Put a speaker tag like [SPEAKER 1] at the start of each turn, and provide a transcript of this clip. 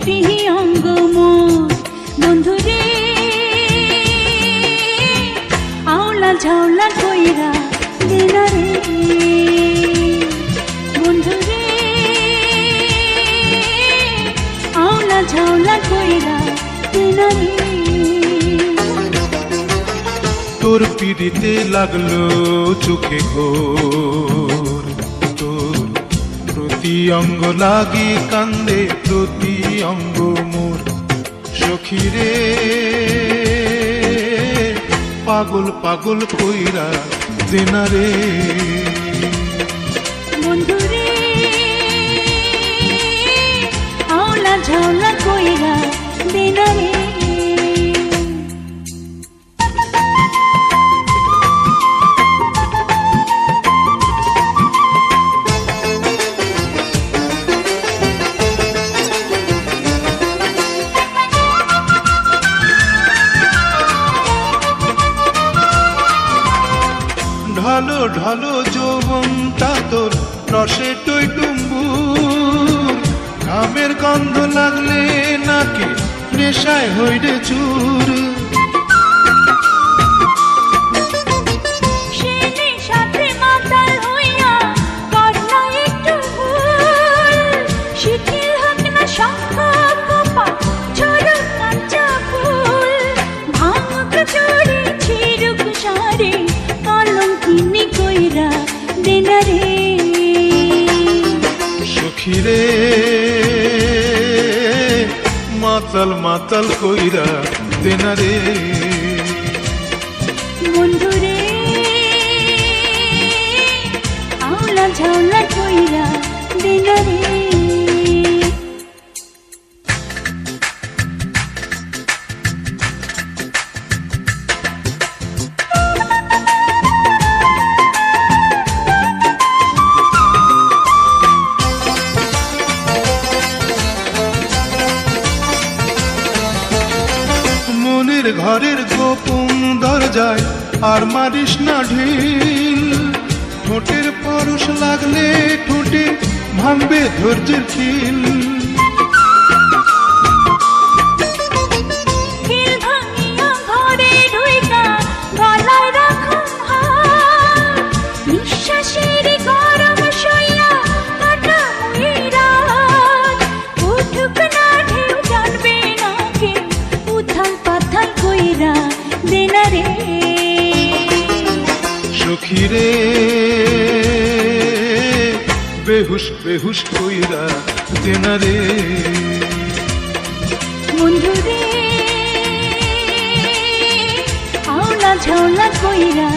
[SPEAKER 1] প্রিয়ঙ্গ মোর বন্ধুরে আওলা ঝাওলা কইরা দেনা রে বন্ধুরে আওলা ঝাওলা কইরা দেনা রে
[SPEAKER 2] তোর পিড়িতে লাগলো চোখে ঘোর তোর প্রতি অঙ্গ লাগি কান্দে প্রতি অঙ্গ মোর সখীরে পাগল পাগল কইরা দেনা রে
[SPEAKER 1] বন্ধুরে আওলা ঝাওলা কইরা দেনা রে
[SPEAKER 2] ঢালো ঢালো যৌবনটা তোর রসে টইটুম্বুর ঘামের গন্ধ লাগলে নাকি নেশায় হইরে চুর সখীরে মাতাল মাতাল কইরা দেনা রে
[SPEAKER 1] বন্ধুরে আওলা ঝাওলা কইরা দেনা রে
[SPEAKER 2] ঘরের গোপন দরজায় আর মারিস না ঢিল ঠোঁটের পরশ লাগলে ঠোঁটে ভাঙবে ধৈর্যের খিল সখীরে বেহুশ বেহুশ কইরা দেনা রে
[SPEAKER 1] বন্ধুরে আওলা ঝাওলা কইরা